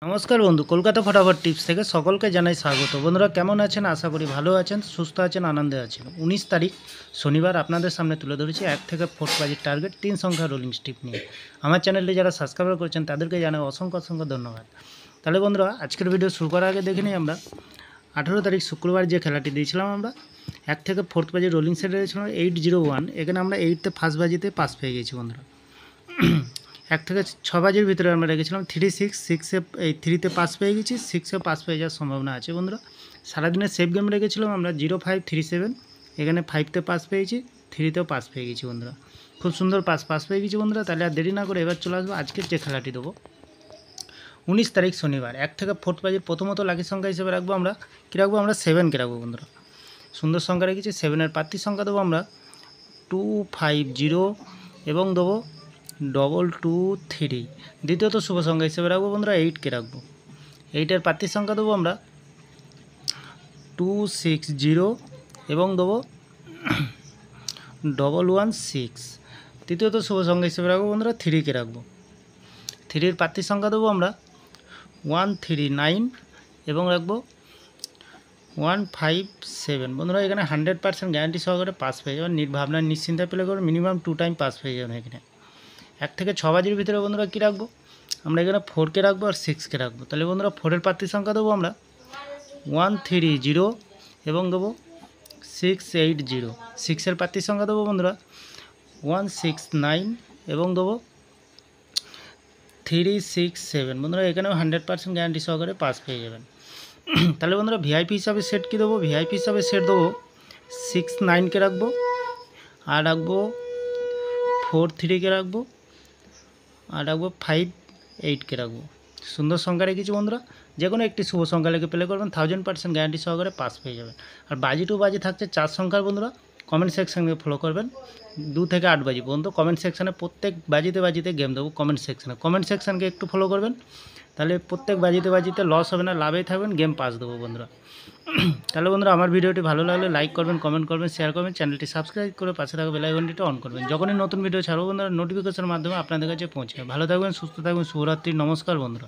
নমস্কার বন্ধু, কলকাতা ফটাফট টিপস থেকে সকলকে জানাই স্বাগত। বন্ধুরা কেমন আছেন? আশা করি ভালো আছেন, সুস্থ আছেন, আনন্দে আছেন। 19 তারিখ শনিবার আপনাদের সামনে তুলে ধরেছি 1 থেকে 4 বাজির টার্গেট 3 সংখ্যা রোলিং স্টিপ নিয়ে। আমার চ্যানেলটি যারা সাবস্ক্রাইব করেছেন তাদেরকে জানাই অসংখ্য ধন্যবাদ। তাহলে বন্ধুরা আজকের ভিডিও শুরু করার আগে দেখে নিই আমরা 18 তারিখ শুক্রবার যে খেলাটি দিয়েছিলাম আমরা 1 থেকে 4 বাজির রোলিং সেট দিয়েছিলাম 801। এখানে আমরা 8তে ফার্স্ট বাজিতে পাস পেয়ে গেছি বন্ধুরা। 1 থেকে 6 বাজির ভিতরে আমরা রেখেছিলাম 36 এই 3তে পাস পেয়ে গেছি, 6এ পাস পেয়ে যাওয়ার সম্ভাবনা আছে বন্ধুরা। সারাদিনের সেফ গেম রেখেছিলাম আমরা 0537, এখানে 5তে পাস পেয়েছি, 3তেও পাস পেয়ে গেছি বন্ধুরা। খুব সুন্দর পাস পেয়ে গেছি বন্ধুরা। তাহলে আর দেরি না করে এবার চলে আসবো আজকের যে খেলাটি দেবো 19 তারিখ শনিবার 1 থেকে 4 বাজির প্রথমত লাকি সংখ্যা হিসেবে রাখবো আমরা কী রাখবো, আমরা 7কে রাখবো বন্ধুরা। সুন্দর সংখ্যা রেখেছি। 7এর প্রার্থী সংখ্যা দেবো আমরা 250 এবং দেবো 223। দ্বিতীয়ত শুভ সংখ্যা হিসেবে রাখবো বন্ধুরা 8কে রাখবো। 8এর প্রার্থী সংখ্যা দেবো আমরা 260 এবং দেবো 116। তৃতীয়ত শুভ সংখ্যা হিসেবে রাখবো বন্ধুরা 3কে রাখবো। 3এর প্রার্থী সংখ্যা দেবো আমরা 139 এবং রাখবো 157। বন্ধুরা এখানে 100% গ্যারান্টি সহকারে পাস পেয়ে যাবেন, নির্ভাবনা নিশ্চিন্তায় প্লে করবেন, মিনিমাম 2 টাইম পাস পেয়ে যাবেন। এখানে 1 থেকে 6 বাজির ভিতরে বন্ধুরা কী রাখবো, আমরা এখানে 4কে রাখবো আর 6কে রাখবো। তাহলে বন্ধুরা 4এর প্রার্থী সংখ্যা দেবো আমরা 130 এবং দেবো 680। 6এর প্রার্থী সংখ্যা দেবো বন্ধুরা 169 এবং দেবো 367। বন্ধুরা এখানেও 100% গ্যারান্টি সহকারে পাস পেয়ে যাবেন। তাহলে বন্ধুরা ভিআইপি হিসাবে সেট কী দেবো, ভিআইপি হিসাবে সেট দেবো 69কে রাখবো আর রাখবো 43কে রাখবো আর রাখবো 58কে রাখবো। সুন্দর সংখ্যা রেখেছি বন্ধুরা। যে কোনো একটি শুভ সংখ্যা লেগে প্লে করবেন, 1000% গ্যারান্টি সহকারে পাস পেয়ে যাবেন। আর বাজি টু বাজি থাকছে 4 সংখ্যার বন্ধুরা। কমেন্ট সেকশানে ফলো করবেন 2 থেকে 8 বাজি পর্যন্ত। কমেন্ট সেকশানে প্রত্যেক বাজিতে গেম দেবো। কমেন্ট সেকশানকে একটু ফলো করবেন, তাহলে প্রত্যেক বাজিতে লস হবে না, লাভেই থাকবেন, গেম পাস দেবো বন্ধুরা। তাহলে বন্ধুরা আমার ভিডিওটি ভালো লাগলে লাইক করবেন, কমেন্ট করবেন, শেয়ার করবেন, চ্যানেলটি সাবস্ক্রাইব করে পাশে থাকা বেল আইকনটিটা অন করবেন। যখনই নতুন ভিডিও ছাড়বো বন্ধুরা নোটিফিকেশনের মাধ্যমে আপনাদের কাছে পৌঁছে। ভালো থাকবেন, সুস্থ থাকবেন, শুভরাত্রি, নমস্কার বন্ধুরা।